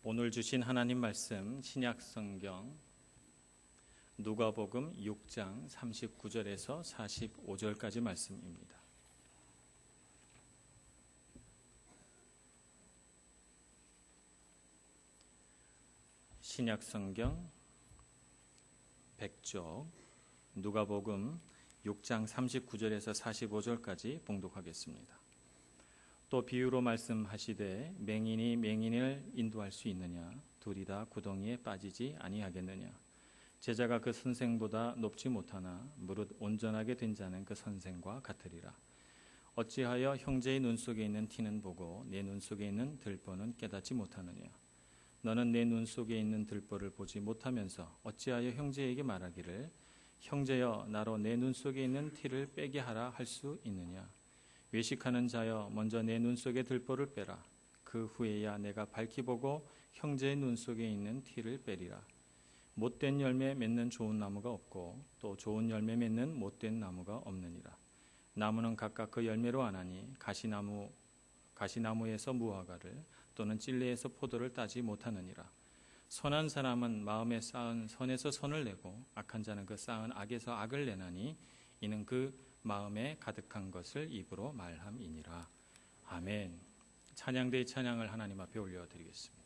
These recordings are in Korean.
오늘 주신 하나님 말씀 신약 성경 누가복음 6장 39절에서 45절까지 말씀입니다. 신약 성경 100쪽 누가복음 6장 39절에서 45절까지 봉독하겠습니다. 또 비유로 말씀하시되 맹인이 맹인을 인도할 수 있느냐? 둘이 다 구덩이에 빠지지 아니하겠느냐? 제자가 그 선생보다 높지 못하나 무릇 온전하게 된 자는 그 선생과 같으리라. 어찌하여 형제의 눈 속에 있는 티는 보고 내 눈 속에 있는 들보는 깨닫지 못하느냐? 너는 내 눈 속에 있는 들보를 보지 못하면서 어찌하여 형제에게 말하기를 형제여 나로 내 눈 속에 있는 티를 빼게 하라 할 수 있느냐? 외식하는 자여 먼저 내 눈 속에 들보를 빼라. 그 후에야 내가 밝히 보고 형제의 눈 속에 있는 티를 빼리라. 못된 열매 맺는 좋은 나무가 없고 또 좋은 열매 맺는 못된 나무가 없느니라. 나무는 각각 그 열매로 아나니 가시나무에서 무화과를 또는 찔레에서 포도를 따지 못하느니라. 선한 사람은 마음에 쌓은 선에서 선을 내고 악한 자는 그 쌓은 악에서 악을 내나니 이는 그 마음에 가득한 것을 입으로 말함이니라. 아멘. 찬양대의 찬양을 하나님 앞에 올려드리겠습니다.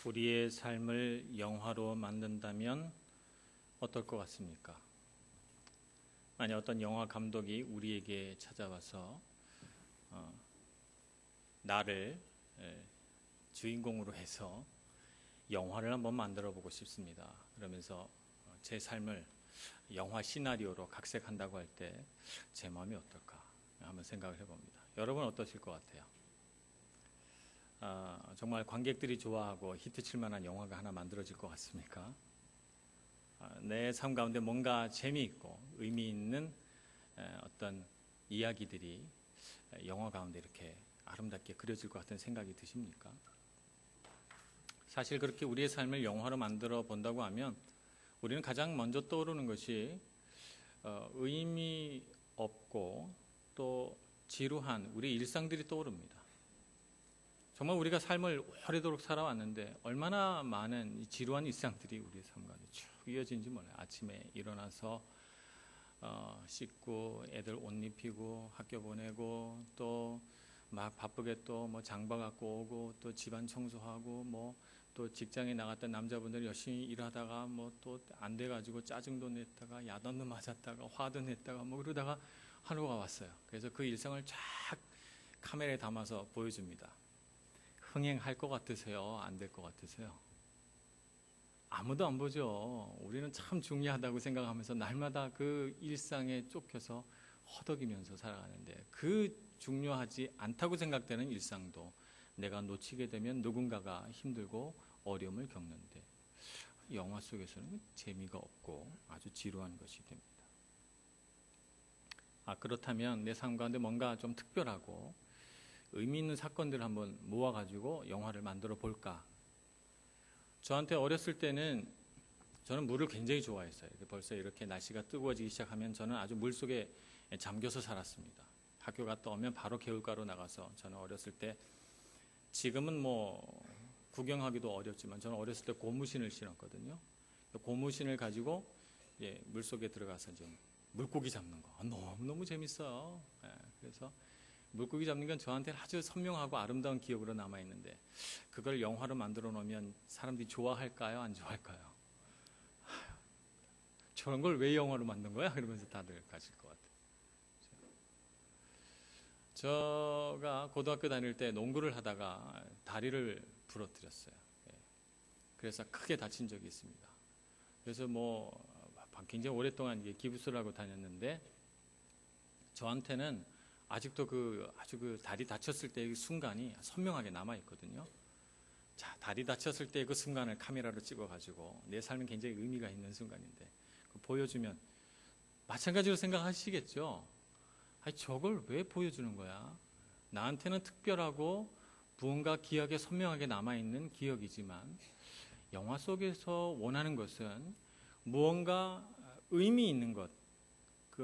우리의 삶을 영화로 만든다면 어떨 것 같습니까? 만약 어떤 영화 감독이 우리에게 찾아와서 나를 주인공으로 해서 영화를 한번 만들어 보고 싶습니다. 그러면서 제 삶을 영화 시나리오로 각색한다고 할 때 제 마음이 어떨까 한번 생각을 해봅니다. 여러분 어떠실 것 같아요? 정말 관객들이 좋아하고 히트칠 만한 영화가 하나 만들어질 것 같습니까? 내 삶 가운데 뭔가 재미있고 의미 있는 어떤 이야기들이 영화 가운데 이렇게 아름답게 그려질 것 같은 생각이 드십니까? 사실 그렇게 우리의 삶을 영화로 만들어 본다고 하면 우리는 가장 먼저 떠오르는 것이 의미 없고 또 지루한 우리 일상들이 떠오릅니다. 정말 우리가 삶을 오래도록 살아왔는데 얼마나 많은 이 지루한 일상들이 우리의 삶 가운데 쭉 이어진지 몰라요. 아침에 일어나서 씻고 애들 옷 입히고 학교 보내고 또 막 바쁘게 또 뭐 장봐 갖고 오고 또 집안 청소하고 뭐 또 직장에 나갔던 남자분들 열심히 일하다가 뭐 또 안 돼가지고 짜증도 냈다가 야단도 맞았다가 화도 냈다가 뭐 그러다가 하루가 왔어요. 그래서 그 일상을 쫙 카메라에 담아서 보여줍니다. 흥행할 것 같으세요? 안 될 것 같으세요? 아무도 안 보죠. 우리는 참 중요하다고 생각하면서 날마다 그 일상에 쫓겨서 허덕이면서 살아가는데 그 중요하지 않다고 생각되는 일상도 내가 놓치게 되면 누군가가 힘들고 어려움을 겪는데 영화 속에서는 재미가 없고 아주 지루한 것이 됩니다. 그렇다면 내 삶 가운데 뭔가 좀 특별하고 의미 있는 사건들을 한번 모아가지고 영화를 만들어 볼까? 저한테 어렸을 때는 저는 물을 굉장히 좋아했어요. 벌써 이렇게 날씨가 뜨거워지기 시작하면 저는 아주 물속에 잠겨서 살았습니다. 학교 갔다 오면 바로 개울가로 나가서 저는 어렸을 때 지금은 뭐 구경하기도 어렵지만 저는 어렸을 때 고무신을 신었거든요. 고무신을 가지고 물속에 들어가서 좀 물고기 잡는 거 너무너무 재밌어요. 그래서 물고기 잡는 건 저한테는 아주 선명하고 아름다운 기억으로 남아있는데 그걸 영화로 만들어 놓으면 사람들이 좋아할까요? 안 좋아할까요? 저런 걸 왜 영화로 만든 거야? 그러면서 다들 가실 것 같아요. 제가 고등학교 다닐 때 농구를 하다가 다리를 부러뜨렸어요. 그래서 크게 다친 적이 있습니다. 그래서 뭐 굉장히 오랫동안 기부스를 하고 다녔는데 저한테는 아직도 아주 그 다리 다쳤을 때의 순간이 선명하게 남아 있거든요. 자, 다리 다쳤을 때 그 순간을 카메라로 찍어가지고 내 삶은 굉장히 의미가 있는 순간인데 보여주면 마찬가지로 생각하시겠죠. 저걸 왜 보여주는 거야? 나한테는 특별하고 무언가 기억에 선명하게 남아있는 기억이지만 영화 속에서 원하는 것은 무언가 의미 있는 것,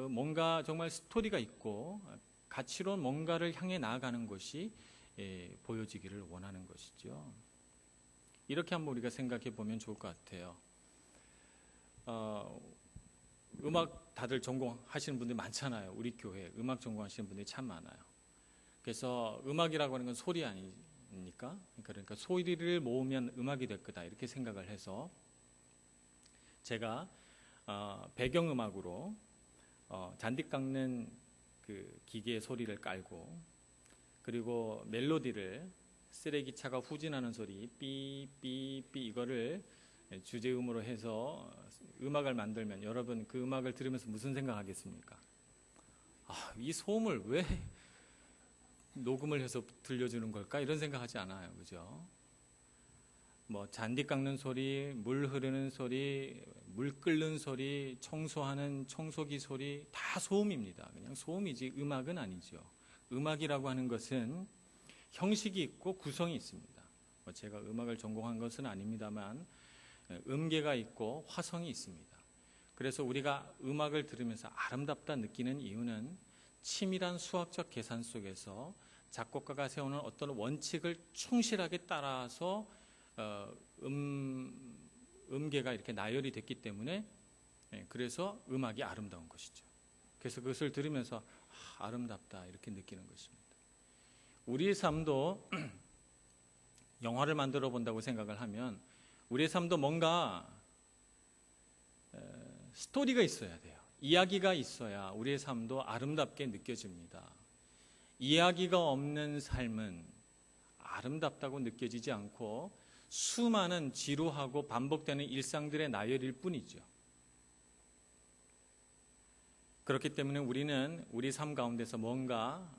뭔가 정말 스토리가 있고 가치로 뭔가를 향해 나아가는 것이 보여지기를 원하는 것이죠. 이렇게 한번 우리가 생각해 보면 좋을 것 같아요. 음악 다들 전공하시는 분들이 많잖아요. 우리 교회 음악 전공하시는 분들이 참 많아요. 그래서 음악이라고 하는 건 소리 아닙니까? 그러니까 소리를 모으면 음악이 될 거다 이렇게 생각을 해서 제가 배경음악으로 잔디 깎는 그 기계의 소리를 깔고 그리고 멜로디를 쓰레기차가 후진하는 소리 삐삐삐 이거를 주제음으로 해서 음악을 만들면 여러분 그 음악을 들으면서 무슨 생각하겠습니까? 이 소음을 왜 녹음을 해서 들려주는 걸까? 이런 생각하지 않아요. 그죠? 뭐 잔디 깎는 소리, 물 흐르는 소리, 물 끓는 소리, 청소하는 청소기 소리 다 소음입니다. 그냥 소음이지 음악은 아니죠. 음악이라고 하는 것은 형식이 있고 구성이 있습니다. 제가 음악을 전공한 것은 아닙니다만 음계가 있고 화성이 있습니다. 그래서 우리가 음악을 들으면서 아름답다 느끼는 이유는 치밀한 수학적 계산 속에서 작곡가가 세우는 어떤 원칙을 충실하게 따라서 음계가 이렇게 나열이 됐기 때문에 그래서 음악이 아름다운 것이죠. 그래서 그것을 들으면서 아름답다 이렇게 느끼는 것입니다. 우리의 삶도 영화를 만들어 본다고 생각을 하면 우리의 삶도 뭔가 스토리가 있어야 돼요. 이야기가 있어야 우리의 삶도 아름답게 느껴집니다. 이야기가 없는 삶은 아름답다고 느껴지지 않고 수많은 지루하고 반복되는 일상들의 나열일 뿐이죠. 그렇기 때문에 우리는 우리 삶 가운데서 뭔가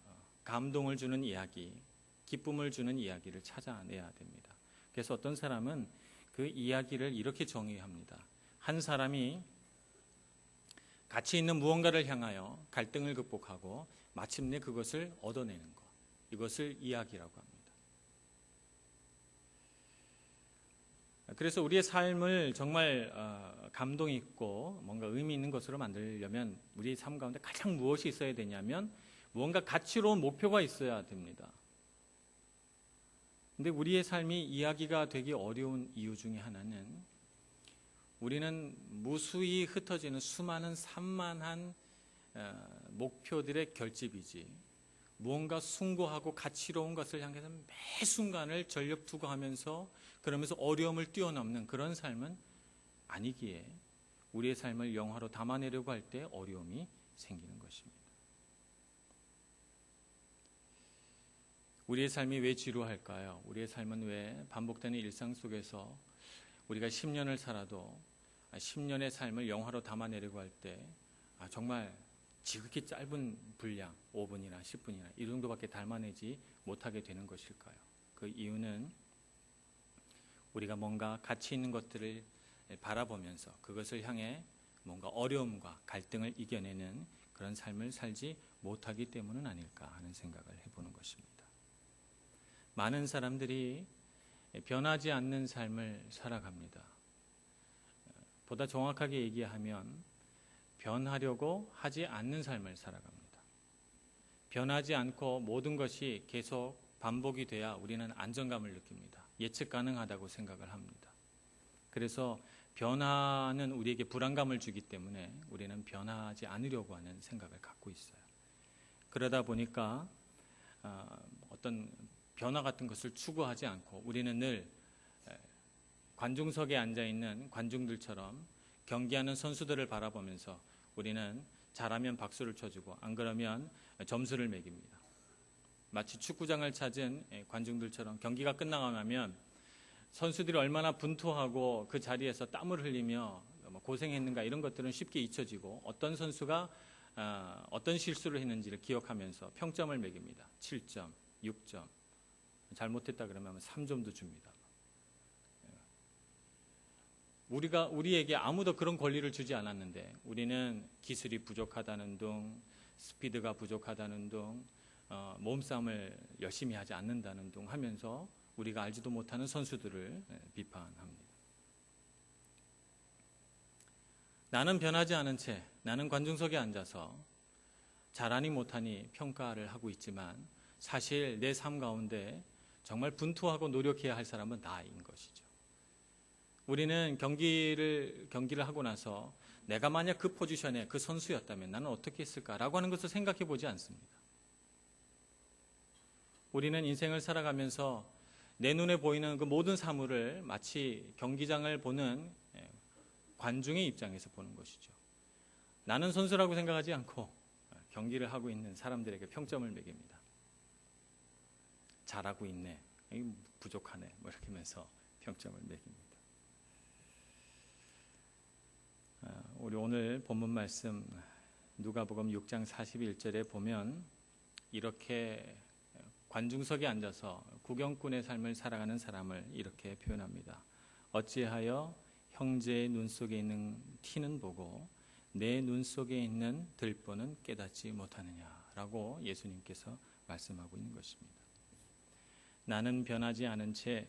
감동을 주는 이야기, 기쁨을 주는 이야기를 찾아내야 됩니다. 그래서 어떤 사람은 그 이야기를 이렇게 정의합니다. 한 사람이 가치 있는 무언가를 향하여 갈등을 극복하고 마침내 그것을 얻어내는 것, 이것을 이야기라고 합니다. 그래서 우리의 삶을 정말 감동 있고 뭔가 의미 있는 것으로 만들려면 우리 삶 가운데 가장 무엇이 있어야 되냐면 무언가 가치로운 목표가 있어야 됩니다. 근데 우리의 삶이 이야기가 되기 어려운 이유 중에 하나는 우리는 무수히 흩어지는 수많은 산만한 목표들의 결집이지 무언가 숭고하고 가치로운 것을 향해서 매 순간을 전력 투구하면서 그러면서 어려움을 뛰어넘는 그런 삶은 아니기에 우리의 삶을 영화로 담아내려고 할 때 어려움이 생기는 것입니다. 우리의 삶이 왜 지루할까요? 우리의 삶은 왜 반복되는 일상 속에서 우리가 10년을 살아도 10년의 삶을 영화로 담아내려고 할 때 정말 지극히 짧은 분량 5분이나 10분이나 이 정도밖에 담아내지 못하게 되는 것일까요? 그 이유는 우리가 뭔가 가치 있는 것들을 바라보면서 그것을 향해 뭔가 어려움과 갈등을 이겨내는 그런 삶을 살지 못하기 때문은 아닐까 하는 생각을 해보는 것입니다. 많은 사람들이 변하지 않는 삶을 살아갑니다. 보다 정확하게 얘기하면 변하려고 하지 않는 삶을 살아갑니다. 변하지 않고 모든 것이 계속 반복이 돼야 우리는 안정감을 느낍니다. 예측 가능하다고 생각을 합니다. 그래서 변화는 우리에게 불안감을 주기 때문에 우리는 변하지 않으려고 하는 생각을 갖고 있어요. 그러다 보니까 어떤 변화 같은 것을 추구하지 않고 우리는 늘 관중석에 앉아있는 관중들처럼 경기하는 선수들을 바라보면서 우리는 잘하면 박수를 쳐주고 안 그러면 점수를 매깁니다. 마치 축구장을 찾은 관중들처럼 경기가 끝나고 나면 선수들이 얼마나 분투하고 그 자리에서 땀을 흘리며 고생했는가 이런 것들은 쉽게 잊혀지고 어떤 선수가 어떤 실수를 했는지를 기억하면서 평점을 매깁니다. 7점, 6점. 잘못했다 그러면 3점도 줍니다. 우리에게 아무도 그런 권리를 주지 않았는데 우리는 기술이 부족하다는 둥, 스피드가 부족하다는 둥, 몸싸움을 열심히 하지 않는다는 둥 하면서 우리가 알지도 못하는 선수들을 비판합니다. 나는 변하지 않은 채 나는 관중석에 앉아서 잘하니 못하니 평가를 하고 있지만 사실 내 삶 가운데 정말 분투하고 노력해야 할 사람은 나인 것이죠. 우리는 경기를 하고 나서 내가 만약 그 포지션에 그 선수였다면 나는 어떻게 했을까라고 하는 것을 생각해 보지 않습니다. 우리는 인생을 살아가면서 내 눈에 보이는 그 모든 사물을 마치 경기장을 보는 관중의 입장에서 보는 것이죠. 나는 선수라고 생각하지 않고 경기를 하고 있는 사람들에게 평점을 매깁니다. 잘하고 있네, 부족하네, 이렇게 하면서 평점을 매깁니다. 우리 오늘 본문 말씀 누가복음 6장 41절에 보면 이렇게 관중석에 앉아서 구경꾼의 삶을 살아가는 사람을 이렇게 표현합니다. 어찌하여 형제의 눈 속에 있는 티는 보고 내 눈 속에 있는 들보는 깨닫지 못하느냐라고 예수님께서 말씀하고 있는 것입니다. 나는 변하지 않은 채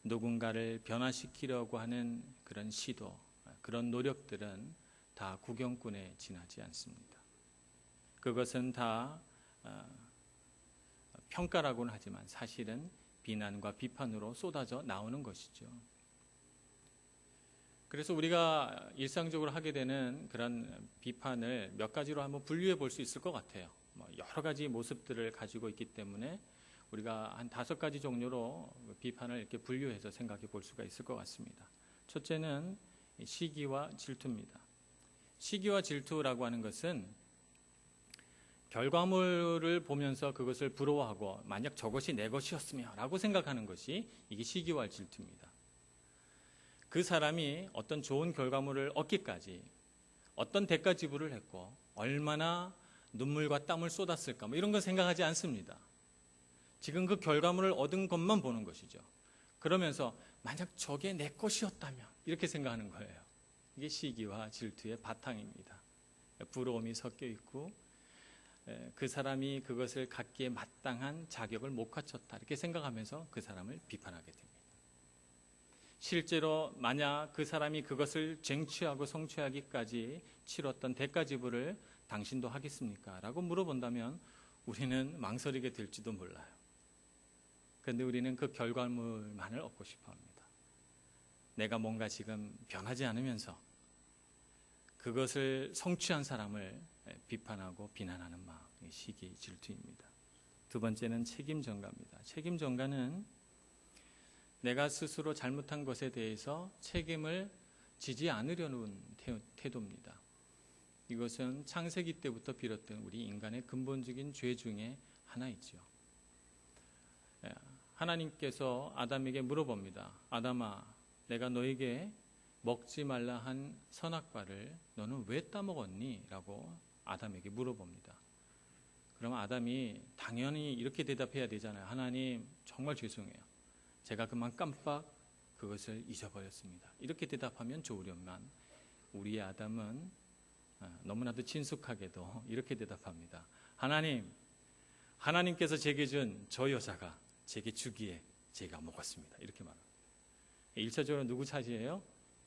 누군가를 변화시키려고 하는 그런 시도, 그런 노력들은 다 구경꾼에 지나지 않습니다. 그것은 다 평가라고는 하지만 사실은 비난과 비판으로 쏟아져 나오는 것이죠. 그래서 우리가 일상적으로 하게 되는 그런 비판을 몇 가지로 한번 분류해 볼 수 있을 것 같아요. 여러 가지 모습들을 가지고 있기 때문에 우리가 한 5가지 종류로 비판을 이렇게 분류해서 생각해 볼 수가 있을 것 같습니다. 첫째는 시기와 질투입니다. 시기와 질투라고 하는 것은 결과물을 보면서 그것을 부러워하고 만약 저것이 내 것이었으면 라고 생각하는 것이 이게 시기와 질투입니다. 그 사람이 어떤 좋은 결과물을 얻기까지 어떤 대가 지불을 했고 얼마나 눈물과 땀을 쏟았을까 이런 건 생각하지 않습니다. 지금 그 결과물을 얻은 것만 보는 것이죠. 그러면서 만약 저게 내 것이었다면 이렇게 생각하는 거예요. 이게 시기와 질투의 바탕입니다. 부러움이 섞여 있고 그 사람이 그것을 갖기에 마땅한 자격을 못 갖췄다 이렇게 생각하면서 그 사람을 비판하게 됩니다. 실제로 만약 그 사람이 그것을 쟁취하고 성취하기까지 치렀던 대가 지불을 당신도 하겠습니까? 라고 물어본다면 우리는 망설이게 될지도 몰라요. 그런데 우리는 그 결과물만을 얻고 싶어 합니다. 내가 뭔가 지금 변하지 않으면서 그것을 성취한 사람을 비판하고 비난하는 마음, 시기, 질투입니다. 두 번째는 책임 전가입니다. 책임 전가는 내가 스스로 잘못한 것에 대해서 책임을 지지 않으려는 태도입니다. 이것은 창세기 때부터 비롯된 우리 인간의 근본적인 죄 중에 하나이죠. 하나님께서 아담에게 물어봅니다. 아담아, 내가 너에게 먹지 말라 한 선악과를 너는 왜 따먹었니? 라고 아담에게 물어봅니다. 그러면 아담이 당연히 이렇게 대답해야 되잖아요. 하나님, 정말 죄송해요. 제가 그만 깜빡 그것을 잊어버렸습니다. 이렇게 대답하면 좋으련만 우리 아담은 너무나도 친숙하게도 이렇게 대답합니다. 하나님께서 제게 준 저 여자가 제게 주기에 제가 먹었습니다. 이렇게 말합니다. 1차적으로 누구 탓이에요?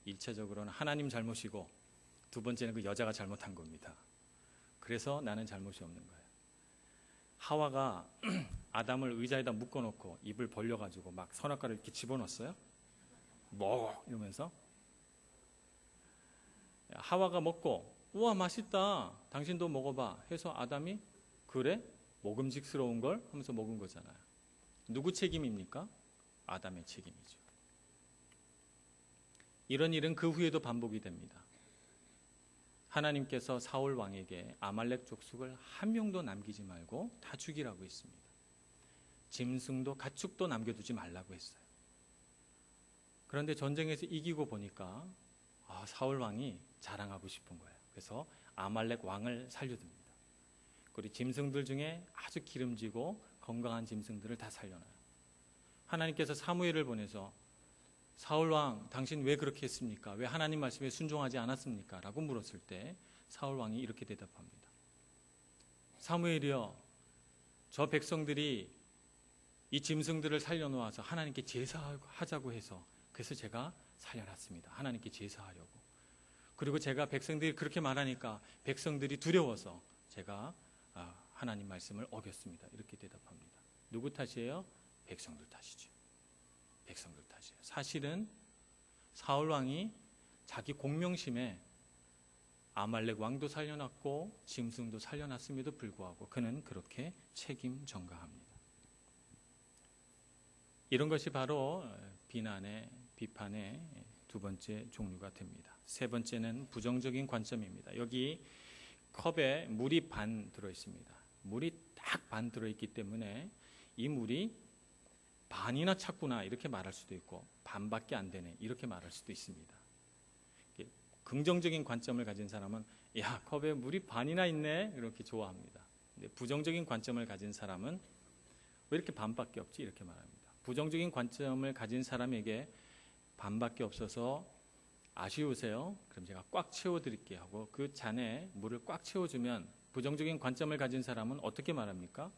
1차적으로는 하나님 잘못이고 두 번째는 그 여자가 잘못한 겁니다. 그래서 나는 잘못이 없는 거예요. 하와가 아담을 의자에다 묶어놓고 입을 벌려가지고 막 선악과를 이렇게 집어넣었어요. 먹어 이러면서 하와가 먹고 우와 맛있다 당신도 먹어봐 해서 아담이 그래? 먹음직스러운 걸 하면서 먹은 거잖아요. 누구 책임입니까? 아담의 책임이죠. 이런 일은 그 후에도 반복이 됩니다. 하나님께서 사울 왕에게 아말렉 족속을 한 명도 남기지 말고 다 죽이라고 했습니다. 짐승도 가축도 남겨두지 말라고 했어요. 그런데 전쟁에서 이기고 보니까 사울 왕이 자랑하고 싶은 거예요. 그래서 아말렉 왕을 살려둡니다. 그리고 짐승들 중에 아주 기름지고 건강한 짐승들을 다 살려놔요. 하나님께서 사무엘을 보내서 사울 왕, 당신 왜 그렇게 했습니까? 왜 하나님 말씀에 순종하지 않았습니까? 라고 물었을 때 사울 왕이 이렇게 대답합니다. 사무엘이여, 저 백성들이 이 짐승들을 살려놓아서 하나님께 제사하자고 해서 그래서 제가 살려놨습니다. 하나님께 제사하려고. 그리고 제가 백성들이 그렇게 말하니까 백성들이 두려워서 제가 하나님 말씀을 어겼습니다. 이렇게 대답합니다. 누구 탓이에요? 백성들 탓이죠. 백성들 탓이에요. 사실은 사울 왕이 자기 공명심에 아말렉 왕도 살려놨고 짐승도 살려놨음에도 불구하고 그는 그렇게 책임 전가합니다. 이런 것이 바로 비난의 비판의 두 번째 종류가 됩니다. 세 번째는 부정적인 관점입니다. 여기 컵에 물이 반 들어있습니다. 물이 딱 반 들어있기 때문에 이 물이 반이나 찼구나 이렇게 말할 수도 있고 반밖에 안 되네 이렇게 말할 수도 있습니다. 긍정적인 관점을 가진 사람은 야 컵에 물이 반이나 있네 이렇게 좋아합니다. 근데 부정적인 관점을 가진 사람은 왜 이렇게 반밖에 없지 이렇게 말합니다. 부정적인 관점을 가진 사람에게 반밖에 없어서 아쉬우세요? 그럼 제가 꽉 채워드릴게요 하고 그 잔에 물을 꽉 채워주면 부정적인 관점을 가진 사람은 어떻게 말합니까?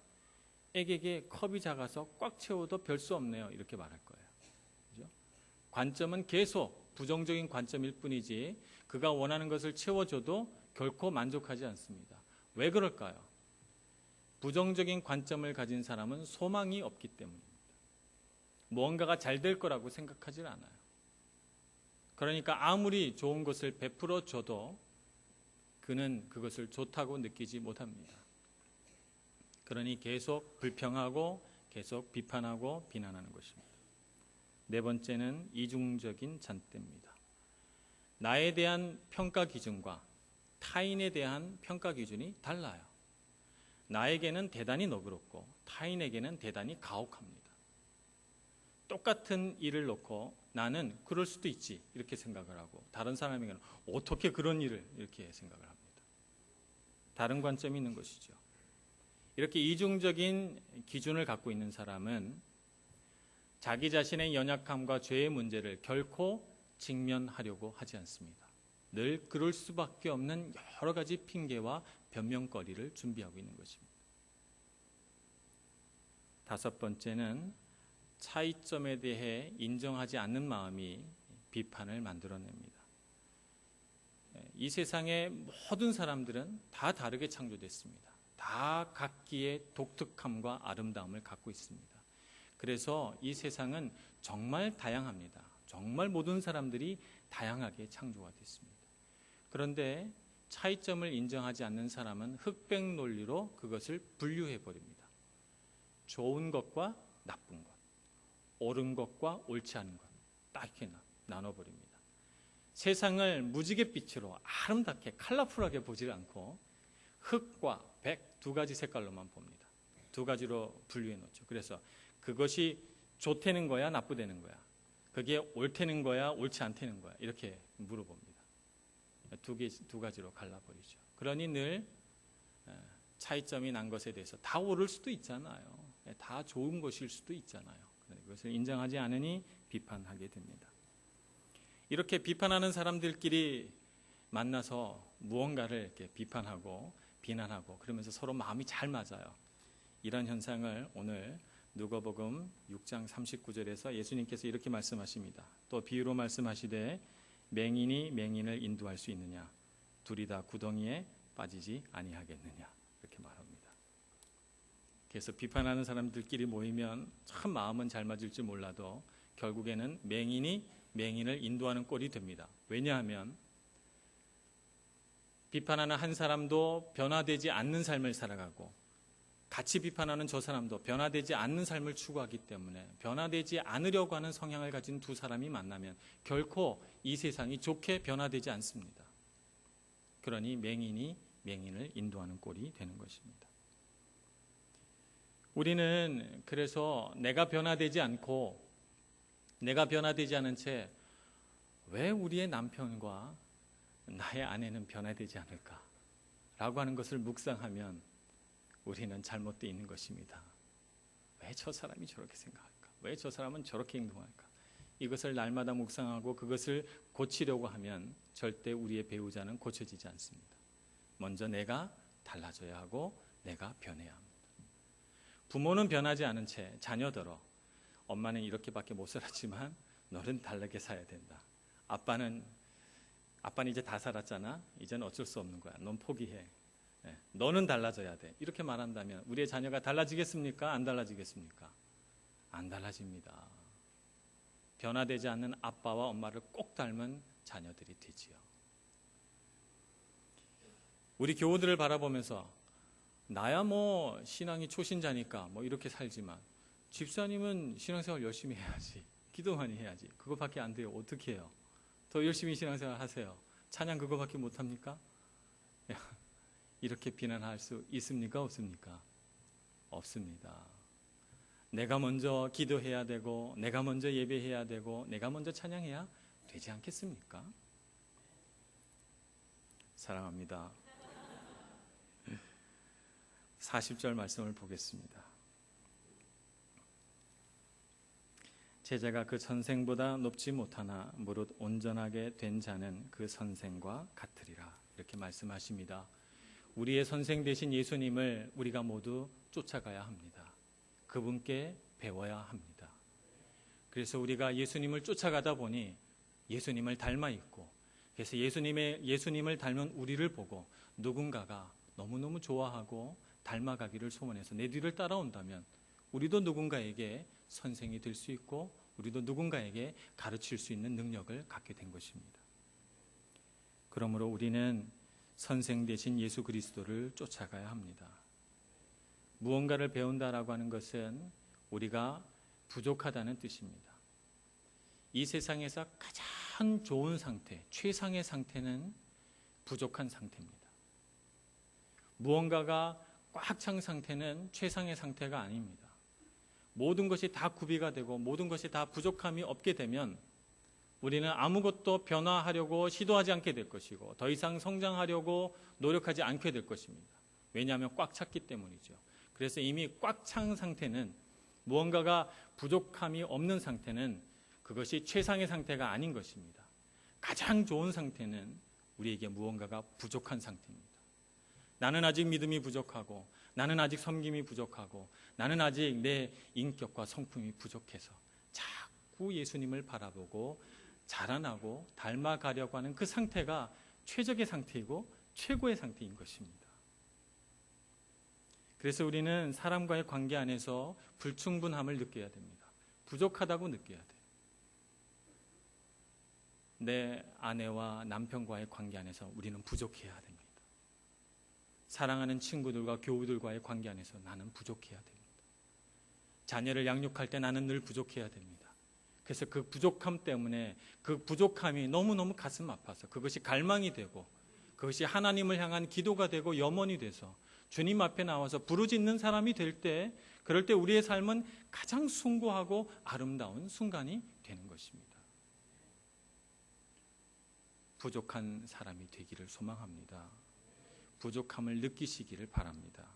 액에게 컵이 작아서 꽉 채워도 별 수 없네요 이렇게 말할 거예요. 그죠? 관점은 계속 부정적인 관점일 뿐이지 그가 원하는 것을 채워줘도 결코 만족하지 않습니다. 왜 그럴까요? 부정적인 관점을 가진 사람은 소망이 없기 때문입니다. 무언가가 잘 될 거라고 생각하지 않아요. 그러니까 아무리 좋은 것을 베풀어 줘도 그는 그것을 좋다고 느끼지 못합니다. 그러니 계속 불평하고 계속 비판하고 비난하는 것입니다. 네 번째는 이중적인 잣대입니다. 나에 대한 평가 기준과 타인에 대한 평가 기준이 달라요. 나에게는 대단히 너그럽고 타인에게는 대단히 가혹합니다. 똑같은 일을 놓고 나는 그럴 수도 있지 이렇게 생각을 하고 다른 사람에게는 어떻게 그런 일을 이렇게 생각을 합니다. 다른 관점이 있는 것이죠. 이렇게 이중적인 기준을 갖고 있는 사람은 자기 자신의 연약함과 죄의 문제를 결코 직면하려고 하지 않습니다. 늘 그럴 수밖에 없는 여러 가지 핑계와 변명거리를 준비하고 있는 것입니다. 다섯 번째는 차이점에 대해 인정하지 않는 마음이 비판을 만들어냅니다. 이 세상의 모든 사람들은 다 다르게 창조됐습니다. 다 각기의 독특함과 아름다움을 갖고 있습니다. 그래서 이 세상은 정말 다양합니다. 정말 모든 사람들이 다양하게 창조가 됐습니다. 그런데 차이점을 인정하지 않는 사람은 흑백 논리로 그것을 분류해 버립니다. 좋은 것과 나쁜 것, 옳은 것과 옳지 않은 것, 딱 이렇게 나눠버립니다. 세상을 무지갯빛으로 아름답게 컬러풀하게 보지 않고 흑과 백 두 가지 색깔로만 봅니다. 두 가지로 분류해 놓죠. 그래서 그것이 좋다는 거야, 나쁘다는 거야. 그게 옳다는 거야, 옳지 않다는 거야. 이렇게 물어봅니다. 두 가지로 갈라버리죠. 그러니 늘 차이점이 난 것에 대해서 다 옳을 수도 있잖아요. 다 좋은 것일 수도 있잖아요. 그것을 인정하지 않으니 비판하게 됩니다. 이렇게 비판하는 사람들끼리 만나서 무언가를 이렇게 비판하고 비난하고 그러면서 서로 마음이 잘 맞아요. 이런 현상을 오늘 누가복음 6장 39절에서 예수님께서 이렇게 말씀하십니다. 또 비유로 말씀하시되 맹인이 맹인을 인도할 수 있느냐? 둘이 다 구덩이에 빠지지 아니하겠느냐? 이렇게 말합니다. 그래서 비판하는 사람들끼리 모이면 참 마음은 잘 맞을지 몰라도 결국에는 맹인이 맹인을 인도하는 꼴이 됩니다. 왜냐하면 비판하는 한 사람도 변화되지 않는 삶을 살아가고 같이 비판하는 저 사람도 변화되지 않는 삶을 추구하기 때문에 변화되지 않으려고 하는 성향을 가진 두 사람이 만나면 결코 이 세상이 좋게 변화되지 않습니다. 그러니 맹인이 맹인을 인도하는 꼴이 되는 것입니다. 우리는 그래서 내가 변화되지 않고 내가 변화되지 않은 채 왜 우리의 남편과 나의 아내는 변화되지 않을까? 라고 하는 것을 묵상하면 우리는 잘못되어 있는 것입니다. 왜 저 사람이 저렇게 생각할까? 왜 저 사람은 저렇게 행동할까? 이것을 날마다 묵상하고 그것을 고치려고 하면 절대 우리의 배우자는 고쳐지지 않습니다. 먼저 내가 달라져야 하고 내가 변해야 합니다. 부모는 변하지 않은 채 자녀들어 엄마는 이렇게밖에 못 살았지만 너는 다르게 살아야 된다. 아빠는 이제 다 살았잖아. 이제는 어쩔 수 없는 거야. 넌 포기해. 너는 달라져야 돼. 이렇게 말한다면 우리의 자녀가 달라지겠습니까? 안 달라지겠습니까? 안 달라집니다. 변화되지 않는 아빠와 엄마를 꼭 닮은 자녀들이 되지요. 우리 교우들을 바라보면서 나야 뭐 신앙이 초신자니까 뭐 이렇게 살지만 집사님은 신앙생활 열심히 해야지. 기도 많이 해야지. 그거밖에 안 돼요. 어떻게 해요? 더 열심히 신앙생활 하세요. 찬양 그거밖에 못합니까? 이렇게 비난할 수 있습니까? 없습니까? 없습니다. 내가 먼저 기도해야 되고 내가 먼저 예배해야 되고 내가 먼저 찬양해야 되지 않겠습니까? 사랑합니다. 40절 말씀을 보겠습니다. 제자가 그 선생보다 높지 못하나 무릇 온전하게 된 자는 그 선생과 같으리라. 이렇게 말씀하십니다. 우리의 선생 되신 예수님을 우리가 모두 쫓아가야 합니다. 그분께 배워야 합니다. 그래서 우리가 예수님을 쫓아가다 보니 예수님을 닮아 있고 그래서 예수님을 닮은 우리를 보고 누군가가 너무너무 좋아하고 닮아가기를 소원해서 내 뒤를 따라온다면 우리도 누군가에게 선생이 될 수 있고 우리도 누군가에게 가르칠 수 있는 능력을 갖게 된 것입니다. 그러므로 우리는 선생 되신 예수 그리스도를 쫓아가야 합니다. 무언가를 배운다라고 하는 것은 우리가 부족하다는 뜻입니다. 이 세상에서 가장 좋은 상태, 최상의 상태는 부족한 상태입니다. 무언가가 꽉 찬 상태는 최상의 상태가 아닙니다. 모든 것이 다 구비가 되고 모든 것이 다 부족함이 없게 되면 우리는 아무것도 변화하려고 시도하지 않게 될 것이고 더 이상 성장하려고 노력하지 않게 될 것입니다. 왜냐하면 꽉 찼기 때문이죠. 그래서 이미 꽉 찬 상태는, 무언가가 부족함이 없는 상태는 그것이 최상의 상태가 아닌 것입니다. 가장 좋은 상태는 우리에게 무언가가 부족한 상태입니다. 나는 아직 믿음이 부족하고, 나는 아직 섬김이 부족하고, 나는 아직 내 인격과 성품이 부족해서 자꾸 예수님을 바라보고 자라나고 닮아가려고 하는 그 상태가 최적의 상태이고 최고의 상태인 것입니다. 그래서 우리는 사람과의 관계 안에서 불충분함을 느껴야 됩니다. 부족하다고 느껴야 돼요. 내 아내와 남편과의 관계 안에서 우리는 부족해야 됩니다. 사랑하는 친구들과 교우들과의 관계 안에서 나는 부족해야 됩니다. 자녀를 양육할 때 나는 늘 부족해야 됩니다. 그래서 그 부족함 때문에 그 부족함이 너무너무 가슴 아파서 그것이 갈망이 되고 그것이 하나님을 향한 기도가 되고 염원이 돼서 주님 앞에 나와서 부르짖는 사람이 될 때, 그럴 때 우리의 삶은 가장 숭고하고 아름다운 순간이 되는 것입니다. 부족한 사람이 되기를 소망합니다. 부족함을 느끼시기를 바랍니다.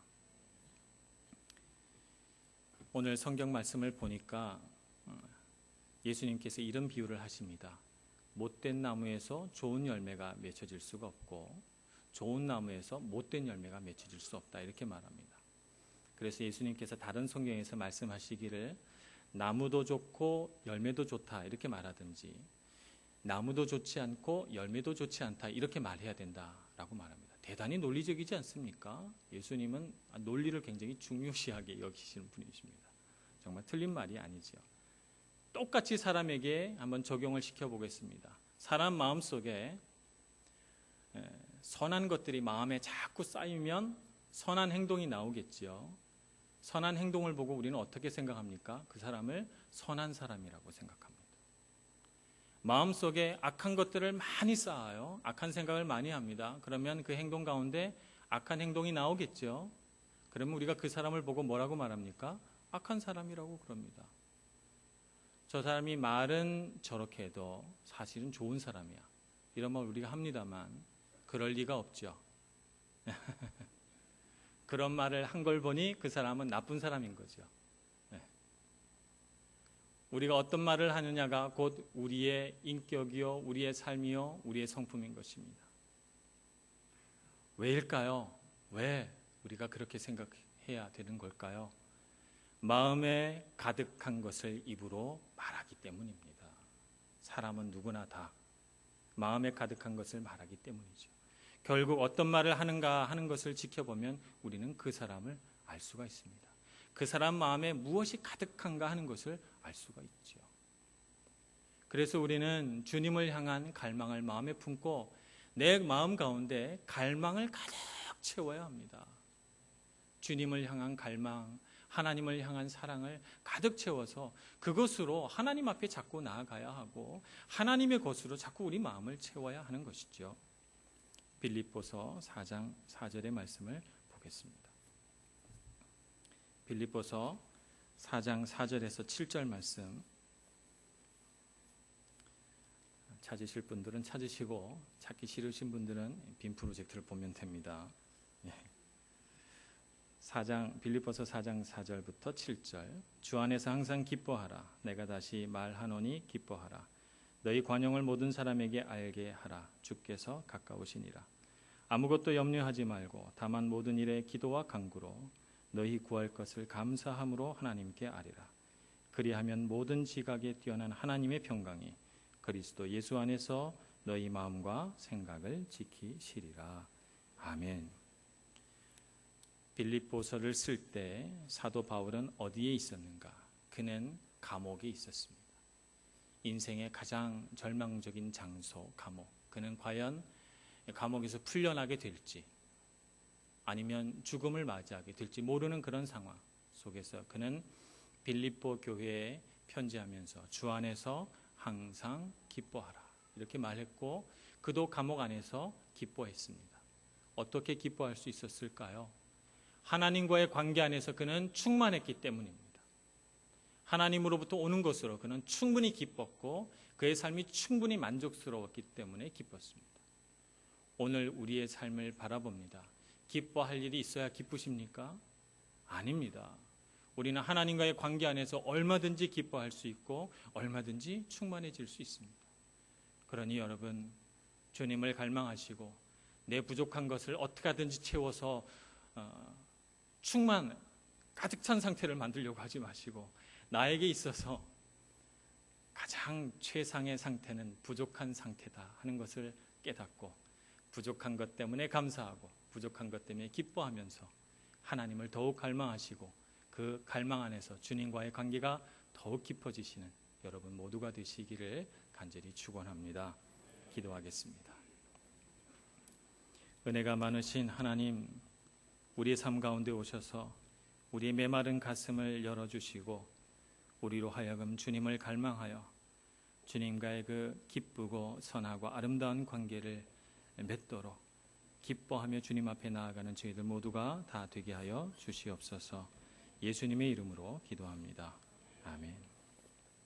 오늘 성경 말씀을 보니까 예수님께서 이런 비유를 하십니다. 못된 나무에서 좋은 열매가 맺혀질 수가 없고 좋은 나무에서 못된 열매가 맺혀질 수 없다, 이렇게 말합니다. 그래서 예수님께서 다른 성경에서 말씀하시기를 나무도 좋고 열매도 좋다 이렇게 말하든지 나무도 좋지 않고 열매도 좋지 않다 이렇게 말해야 된다라고 말합니다. 대단히 논리적이지 않습니까? 예수님은 논리를 굉장히 중요시하게 여기시는 분이십니다. 정말 틀린 말이 아니죠. 똑같이 사람에게 한번 적용을 시켜보겠습니다. 사람 마음속에 선한 것들이 마음에 자꾸 쌓이면 선한 행동이 나오겠지요. 선한 행동을 보고 우리는 어떻게 생각합니까? 그 사람을 선한 사람이라고 생각합니다. 마음속에 악한 것들을 많이 쌓아요. 악한 생각을 많이 합니다. 그러면 그 행동 가운데 악한 행동이 나오겠죠. 그러면 우리가 그 사람을 보고 뭐라고 말합니까? 악한 사람이라고 그럽니다. 저 사람이 말은 저렇게 해도 사실은 좋은 사람이야, 이런 말 우리가 합니다만 그럴 리가 없죠. 그런 말을 한 걸 보니 그 사람은 나쁜 사람인 거죠. 우리가 어떤 말을 하느냐가 곧 우리의 인격이요, 우리의 삶이요, 우리의 성품인 것입니다. 왜일까요? 왜 우리가 그렇게 생각해야 되는 걸까요? 마음에 가득한 것을 입으로 말하기 때문입니다. 사람은 누구나 다 마음에 가득한 것을 말하기 때문이죠. 결국 어떤 말을 하는가 하는 것을 지켜보면 우리는 그 사람을 알 수가 있습니다. 그 사람 마음에 무엇이 가득한가 하는 것을 알 수가 있죠. 그래서 우리는 주님을 향한 갈망을 마음에 품고 내 마음 가운데 갈망을 가득 채워야 합니다. 주님을 향한 갈망, 하나님을 향한 사랑을 가득 채워서 그것으로 하나님 앞에 자꾸 나아가야 하고 하나님의 것으로 자꾸 우리 마음을 채워야 하는 것이죠. 빌립보서 4장 4절의 말씀을 보겠습니다. 빌립보서 4장 4절에서 7절 말씀, 찾으실 분들은 찾으시고 찾기 싫으신 분들은 빈 프로젝트를 보면 됩니다. 빌립보서 4장 4절부터 7절. 주 안에서 항상 기뻐하라. 내가 다시 말하노니 기뻐하라. 너희 관용을 모든 사람에게 알게 하라. 주께서 가까우시니라. 아무것도 염려하지 말고 다만 모든 일에 기도와 간구로 너희 구할 것을 감사함으로 하나님께 아뢰라. 그리하면 모든 지각에 뛰어난 하나님의 평강이 그리스도 예수 안에서 너희 마음과 생각을 지키시리라. 아멘. 빌립보서를 쓸 때 사도 바울은 어디에 있었는가? 그는 감옥에 있었습니다. 인생의 가장 절망적인 장소, 감옥. 그는 과연 감옥에서 풀려나게 될지 아니면 죽음을 맞이하게 될지 모르는 그런 상황 속에서 그는 빌립보 교회에 편지하면서 주 안에서 항상 기뻐하라 이렇게 말했고 그도 감옥 안에서 기뻐했습니다. 어떻게 기뻐할 수 있었을까요? 하나님과의 관계 안에서 그는 충만했기 때문입니다. 하나님으로부터 오는 것으로 그는 충분히 기뻤고 그의 삶이 충분히 만족스러웠기 때문에 기뻤습니다. 오늘 우리의 삶을 바라봅니다. 기뻐할 일이 있어야 기쁘십니까? 아닙니다. 우리는 하나님과의 관계 안에서 얼마든지 기뻐할 수 있고 얼마든지 충만해질 수 있습니다. 그러니 여러분, 주님을 갈망하시고 내 부족한 것을 어떻게 하든지 채워서 가득 찬 상태를 만들려고 하지 마시고 나에게 있어서 가장 최상의 상태는 부족한 상태다 하는 것을 깨닫고 부족한 것 때문에 감사하고 부족한 것 때문에 기뻐하면서 하나님을 더욱 갈망하시고 그 갈망 안에서 주님과의 관계가 더욱 깊어지시는 여러분 모두가 되시기를 간절히 축원합니다. 기도하겠습니다. 은혜가 많으신 하나님, 우리의 삶 가운데 오셔서 우리의 메마른 가슴을 열어주시고 우리로 하여금 주님을 갈망하여 주님과의 그 기쁘고 선하고 아름다운 관계를 맺도록 기뻐하며 주님 앞에 나아가는 저희들 모두가 다 되게 하여 주시옵소서. 예수님의 이름으로 기도합니다. 아멘.